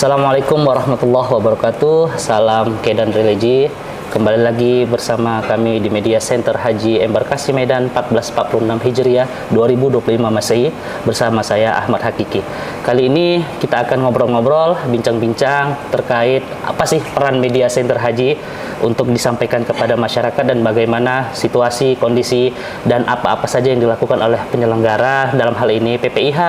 Assalamualaikum warahmatullahi wabarakatuh. Salam Kedan Religi. Kembali lagi bersama kami di Media Center Haji Embarkasi Medan 1446 Hijriah 2025 Masehi bersama saya Ahmad Hakiki. Kali ini kita akan ngobrol-ngobrol, bincang-bincang terkait apa sih peran Media Center Haji untuk disampaikan kepada masyarakat dan bagaimana situasi, kondisi, dan apa-apa saja yang dilakukan oleh penyelenggara dalam hal ini PPIH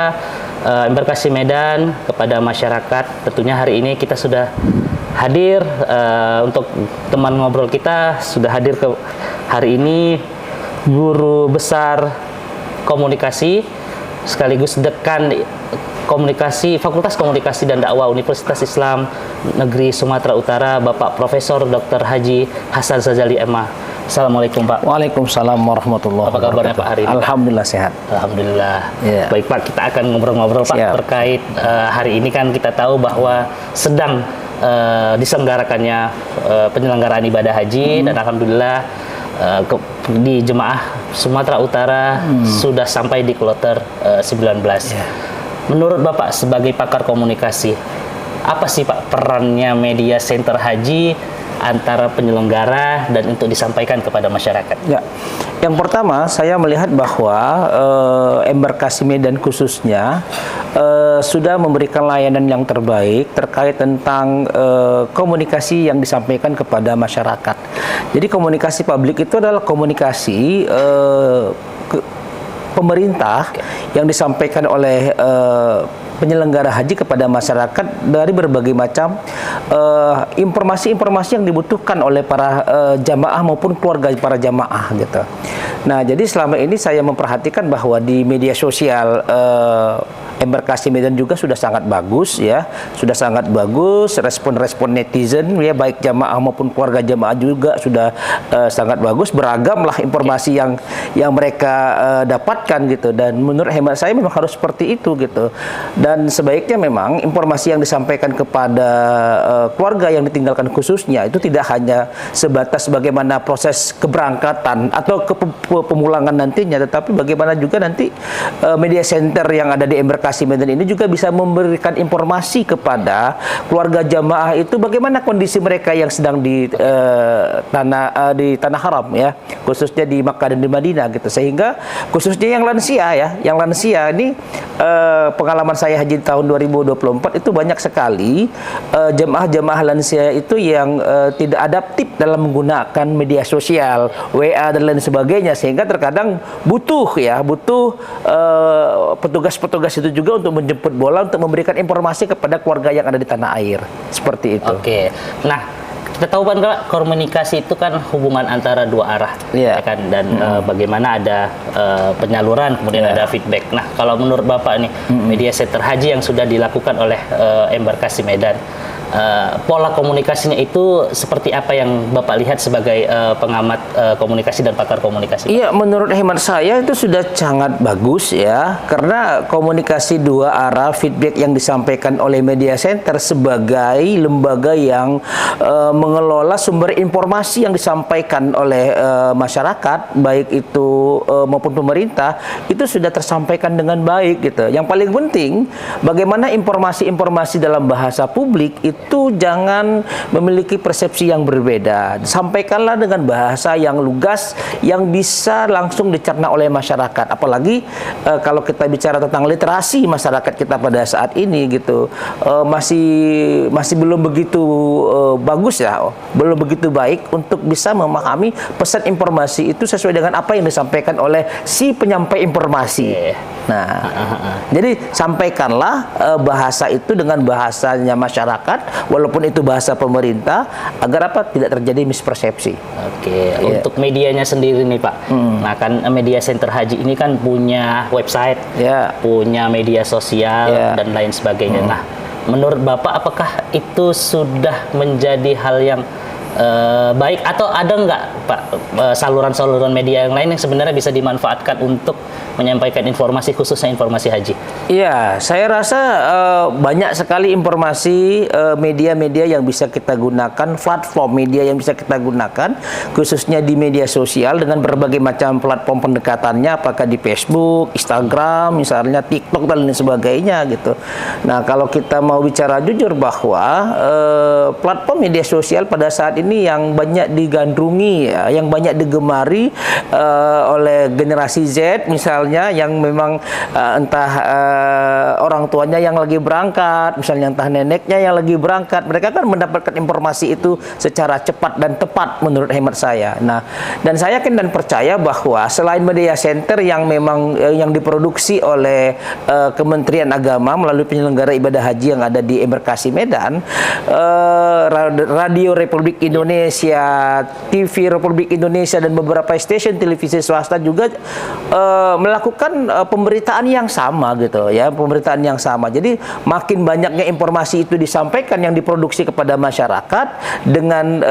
Embarkasi Medan kepada masyarakat. Tentunya hari ini kita sudah hadir untuk teman ngobrol kita sudah hadir ke hari ini Guru Besar Komunikasi sekaligus Dekan Komunikasi Fakultas Komunikasi dan Dakwah Universitas Islam Negeri Sumatera Utara, Bapak Profesor Dr. Haji Hasan Sazali MA. Assalamualaikum Pak. Waalaikumsalam warahmatullahi wabarakatuh. Apa kabarnya Pak hari ini? Alhamdulillah sehat. Alhamdulillah. Yeah. Baik Pak, kita akan ngobrol-ngobrol Pak terkait hari ini kan kita tahu bahwa sedang diselenggarakannya penyelenggaraan ibadah haji dan alhamdulillah di jemaah Sumatera Utara sudah sampai di kloter 19. Menurut Bapak sebagai pakar komunikasi, apa sih Pak perannya Media Center Haji antara penyelenggara dan untuk disampaikan kepada masyarakat? Ya. Yang pertama, saya melihat bahwa Embarkasi Medan khususnya sudah memberikan layanan yang terbaik terkait tentang komunikasi yang disampaikan kepada masyarakat. Jadi komunikasi publik itu adalah komunikasi pemerintah yang disampaikan oleh penyelenggara haji kepada masyarakat dari berbagai macam informasi-informasi yang dibutuhkan oleh para jamaah maupun keluarga para jamaah gitu. Nah, jadi selama ini saya memperhatikan bahwa di media sosial Embarkasi Medan juga sudah sangat bagus ya, sudah sangat bagus respon-respon netizen ya, baik jamaah maupun keluarga jamaah juga sudah sangat bagus, beragam lah informasi yang mereka dapatkan gitu, dan menurut hemat saya memang harus seperti itu gitu. Dan sebaiknya memang informasi yang disampaikan kepada keluarga yang ditinggalkan khususnya itu tidak hanya sebatas bagaimana proses keberangkatan atau pemulangan nantinya, tetapi bagaimana juga nanti media center yang ada di Embarkasi Medan ini juga bisa memberikan informasi kepada keluarga jamaah itu bagaimana kondisi mereka yang sedang di tanah haram ya, khususnya di Makkah dan di Madinah gitu. Sehingga khususnya yang lansia ya, yang lansia ini pengalaman saya haji tahun 2024 itu banyak sekali jemaah-jemaah lansia itu yang tidak adaptif dalam menggunakan media sosial, WA dan lain sebagainya, sehingga terkadang butuh petugas-petugas itu juga untuk menjemput bola, untuk memberikan informasi kepada keluarga yang ada di tanah air, seperti itu. Oke. Nah, kita tahu kan Kak, komunikasi itu kan hubungan antara dua arah, ya kan, dan bagaimana ada penyaluran, kemudian ada feedback. Nah, kalau menurut Bapak nih, Media Center Haji yang sudah dilakukan oleh Embarkasi Medan, pola komunikasinya itu seperti apa yang Bapak lihat sebagai pengamat komunikasi dan pakar komunikasi? Iya, menurut hemat saya itu sudah sangat bagus ya, karena komunikasi dua arah, feedback yang disampaikan oleh Media Center sebagai lembaga yang mengelola sumber informasi yang disampaikan oleh masyarakat, baik itu maupun pemerintah, itu sudah tersampaikan dengan baik gitu. Yang paling penting, bagaimana informasi-informasi dalam bahasa publik itu jangan memiliki persepsi yang berbeda. Sampaikanlah dengan bahasa yang lugas, yang bisa langsung dicerna oleh masyarakat. Apalagi kalau kita bicara tentang literasi masyarakat kita pada saat ini gitu, masih belum begitu bagus ya, belum begitu baik untuk bisa memahami pesan informasi itu sesuai dengan apa yang disampaikan oleh si penyampai informasi. Nah, jadi sampaikanlah bahasa itu dengan bahasanya masyarakat, walaupun itu bahasa pemerintah, agar apa, tidak terjadi mispersepsi. Oke, untuk medianya sendiri nih Pak. Nah, kan Media Center Haji ini kan punya website, punya media sosial dan lain sebagainya. Nah, menurut Bapak apakah itu sudah menjadi hal yang baik, atau ada nggak Pak saluran-saluran media yang lain yang sebenarnya bisa dimanfaatkan untuk menyampaikan informasi khususnya informasi haji? Iya, saya rasa banyak sekali informasi media-media yang bisa kita gunakan, platform media yang bisa kita gunakan, khususnya di media sosial dengan berbagai macam platform pendekatannya, apakah di Facebook, Instagram, misalnya TikTok dan lain sebagainya gitu. Nah, kalau kita mau bicara jujur bahwa platform media sosial pada saat ini yang banyak digandrungi, ya, yang banyak digemari oleh generasi Z misalnya, yang memang entah orang tuanya yang lagi berangkat, misalnya entah neneknya yang lagi berangkat, mereka kan mendapatkan informasi itu secara cepat dan tepat menurut hemat saya. Nah, dan saya yakin dan percaya bahwa selain media center yang memang yang diproduksi oleh Kementerian Agama melalui penyelenggara ibadah haji yang ada di Embarkasi Medan, Radio Republik Indonesia, TV Republik Indonesia dan beberapa stasiun televisi swasta juga melakukan pemberitaan yang sama gitu ya, pemberitaan yang sama. Jadi makin banyaknya informasi itu disampaikan yang diproduksi kepada masyarakat dengan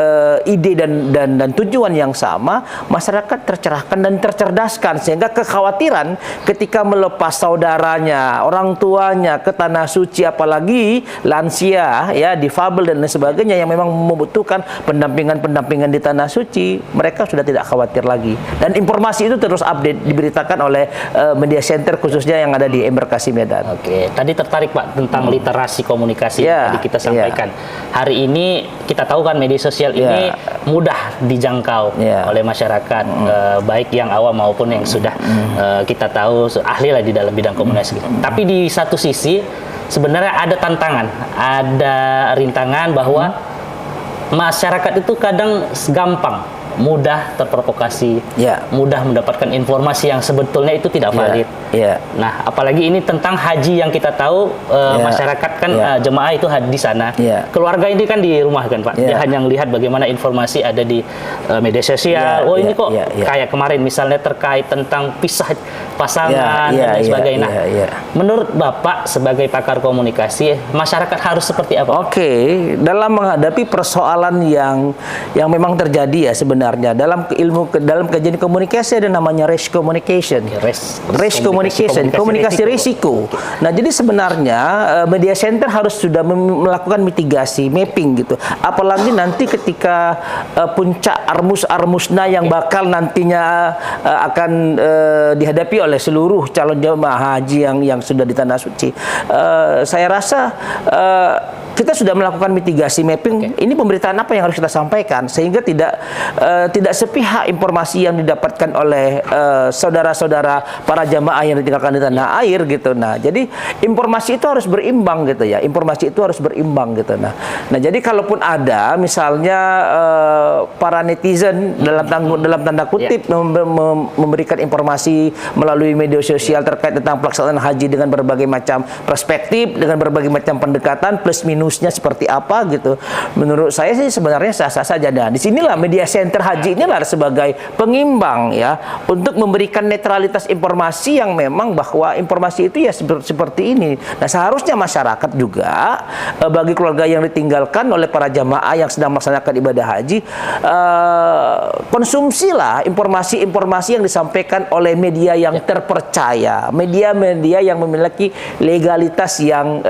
ide dan tujuan yang sama, masyarakat tercerahkan dan tercerdaskan, sehingga kekhawatiran ketika melepas saudaranya, orang tuanya ke tanah suci, apalagi lansia ya, difabel dan lain sebagainya yang memang membutuhkan pendampingan di tanah suci, mereka sudah tidak khawatir lagi. Dan informasi itu terus update diberitakan oleh media center khususnya yang ada di Embarkasi Medan. Oke, tadi tertarik Pak tentang literasi komunikasi yang tadi kita sampaikan. Hari ini kita tahu kan media sosial ini mudah dijangkau oleh masyarakat, baik yang awam maupun yang sudah kita tahu ahli lah di dalam bidang komunikasi. Tapi di satu sisi sebenarnya ada tantangan, ada rintangan bahwa masyarakat itu kadang gampang, mudah terprovokasi, mudah mendapatkan informasi yang sebetulnya itu tidak valid. Nah, apalagi ini tentang haji yang kita tahu masyarakat kan jemaah itu di sana. Keluarga ini kan di rumah kan Pak. Dia hanya melihat bagaimana informasi ada di media sosial. Oh ini kok kayak kemarin misalnya terkait tentang pisah pasangan dan lain sebagainya. Menurut Bapak sebagai pakar komunikasi, masyarakat harus seperti apa? Oke, dalam menghadapi persoalan yang memang terjadi ya sebenarnya dalam kajian komunikasi ada namanya race communication. Race communication, komunikasi risiko. Nah, jadi sebenarnya media center harus sudah melakukan mitigasi, mapping gitu. Apalagi nanti ketika puncak armus-armusna yang bakal nantinya akan dihadapi oleh seluruh calon jemaah haji yang sudah di tanah suci. Saya rasa kita sudah melakukan mitigasi mapping. Ini pemberitaan apa yang harus kita sampaikan sehingga tidak sepihak informasi yang didapatkan oleh saudara-saudara para jamaah yang ditinggalkan di tanah air gitu. Nah, jadi informasi itu harus berimbang gitu ya. Informasi itu harus berimbang gitu. Nah, jadi kalaupun ada misalnya para netizen dalam tanda kutip memberikan informasi melalui media sosial terkait tentang pelaksanaan haji dengan berbagai macam perspektif, dengan berbagai macam pendekatan plus minusnya seperti apa gitu. Menurut saya sih sebenarnya sah-sah saja. Nah, disinilah media center haji inilah sebagai pengimbang ya untuk memberikan netralitas informasi yang memang bahwa informasi itu ya seperti ini. Nah, seharusnya masyarakat juga bagi keluarga yang ditinggalkan oleh para jamaah yang sedang melaksanakan ibadah haji, konsumsilah informasi-informasi yang disampaikan oleh media yang terpercaya, media-media yang memiliki legalitas yang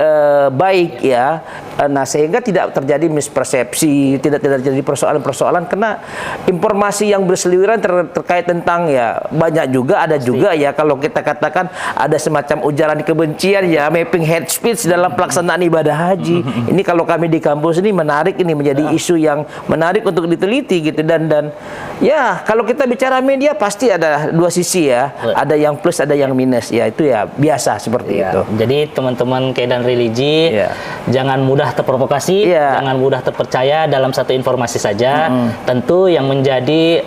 baik ya. Nah, sehingga tidak terjadi mispersepsi, tidak terjadi persoalan-persoalan karena informasi yang berseliweran terkait tentang ya banyak juga, ada juga ya kalau kita katakan ada semacam ujaran kebencian ya, mapping hate speech dalam pelaksanaan ibadah haji. Ini kalau kami di kampus ini menarik, ini menjadi isu yang menarik untuk diteliti gitu. Dan ya kalau kita bicara media pasti ada dua sisi ya, ada yang plus ada yang minus ya, itu ya biasa seperti itu. Jadi teman-teman Kedan Religi jangan mudah terprovokasi, jangan mudah terpercaya dalam satu informasi saja. Tentu yang menjadi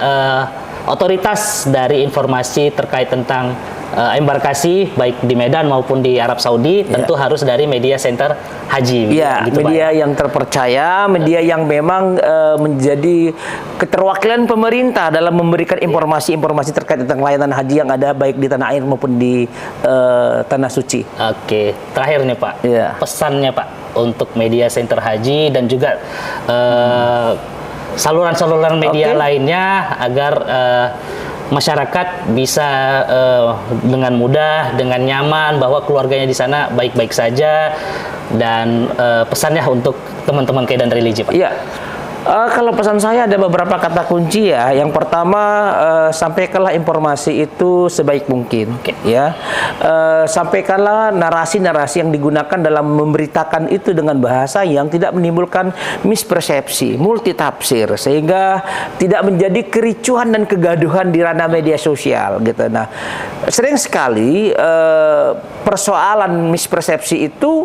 otoritas dari informasi terkait tentang embarkasi baik di Medan maupun di Arab Saudi tentu harus dari media center haji. Gitu, media yang terpercaya, media yang memang menjadi keterwakilan pemerintah dalam memberikan informasi-informasi terkait tentang layanan haji yang ada baik di tanah air maupun di tanah suci. Oke, terakhir nih Pak, pesannya Pak untuk media center haji dan juga saluran-saluran media lainnya agar masyarakat bisa dengan mudah, dengan nyaman bahwa keluarganya di sana baik-baik saja, dan pesannya untuk teman-teman Kedan Religi, Pak. Iya. Kalau pesan saya ada beberapa kata kunci ya. Yang pertama, sampaikanlah informasi itu sebaik mungkin. Ya, sampaikanlah narasi-narasi yang digunakan dalam memberitakan itu dengan bahasa yang tidak menimbulkan mispersepsi, multitafsir, sehingga tidak menjadi kericuhan dan kegaduhan di ranah media sosial gitu. Nah, sering sekali persoalan mispersepsi itu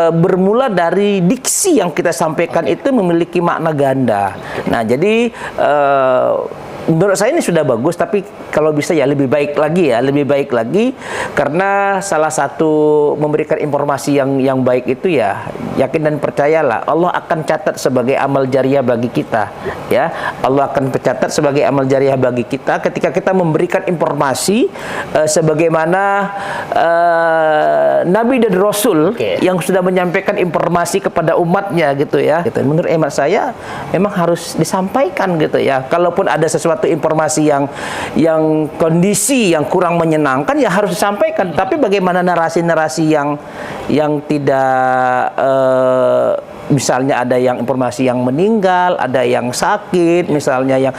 bermula dari diksi yang kita sampaikan itu memiliki makna ganda. Nah, jadi menurut saya ini sudah bagus, tapi kalau bisa ya lebih baik lagi ya, lebih baik lagi, karena salah satu memberikan informasi yang baik itu ya, yakin dan percayalah Allah akan catat sebagai amal jariah bagi kita, ya. Allah akan mencatat sebagai amal jariah bagi kita ketika kita memberikan informasi sebagaimana Nabi dan Rasul yang sudah menyampaikan informasi kepada umatnya gitu ya. Gitu. Menurut hemat saya memang harus disampaikan gitu ya. Kalaupun ada sesuatu informasi yang kondisi yang kurang menyenangkan ya harus disampaikan. Tapi bagaimana narasi-narasi yang tidak misalnya ada yang informasi yang meninggal, ada yang sakit, misalnya yang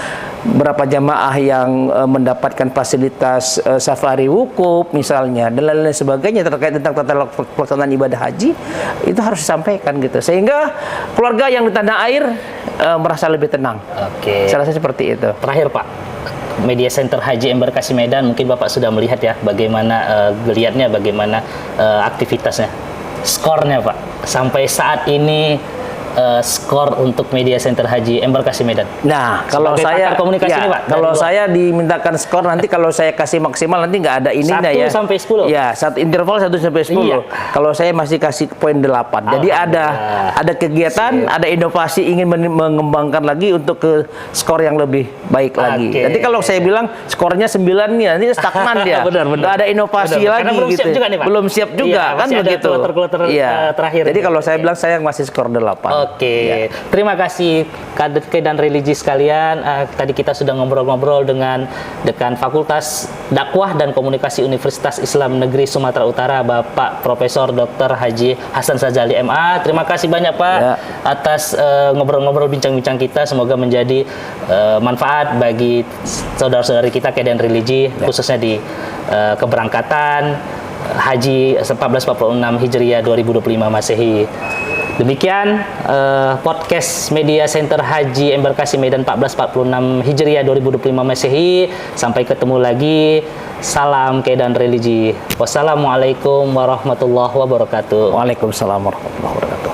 berapa jamaah yang mendapatkan fasilitas safari wukuf misalnya, dan lain-lain sebagainya terkait tentang tata pelaksanaan ibadah haji, itu harus disampaikan gitu, sehingga keluarga yang di tanah air merasa lebih tenang. Oke. Saya rasa seperti itu. Terakhir, Pak, Media Center Haji Embarkasi Medan, mungkin Bapak sudah melihat ya bagaimana geliatnya, bagaimana aktivitasnya, skornya, Pak, sampai saat ini. Skor untuk Media Center Haji Embarkasi Medan. Nah, kalau sebagai saya komunikasi ya, ini, Pak, kalau saya dimintakan skor nanti kalau saya kasih maksimal nanti nggak ada ininya ya. 1 sampai 10. Ya, satu interval 1 sampai 10. Iya. Kalau saya masih kasih poin 8. Jadi ada kegiatan, ada inovasi ingin mengembangkan lagi untuk ke skor yang lebih baik lagi. Nanti kalau saya bilang skornya 9 nih, nanti stagnan dia. Benar. Nggak ada inovasi lagi belum gitu. Siap juga nih, Pak. Belum siap juga iya, kan begitu. Terakhir. Jadi kalau saya bilang saya masih skor 8. Oke, terima kasih Kedan Religi sekalian. Tadi kita sudah ngobrol-ngobrol dengan Dekan Fakultas Dakwah dan Komunikasi Universitas Islam Negeri Sumatera Utara, Bapak Profesor Dr. Haji Hasan Sazali MA. Terima kasih banyak, Pak, atas ngobrol-ngobrol bincang-bincang kita. Semoga menjadi manfaat bagi saudara-saudari kita Kedan Religi, khususnya di keberangkatan Haji 1446 Hijriah 2025 Masehi. Demikian podcast Media Center Haji Embarkasi Medan 1446 Hijriah 2025 Masehi. Sampai ketemu lagi. Salam Kedan Religi. Wassalamualaikum warahmatullahi wabarakatuh. Waalaikumsalam warahmatullahi wabarakatuh.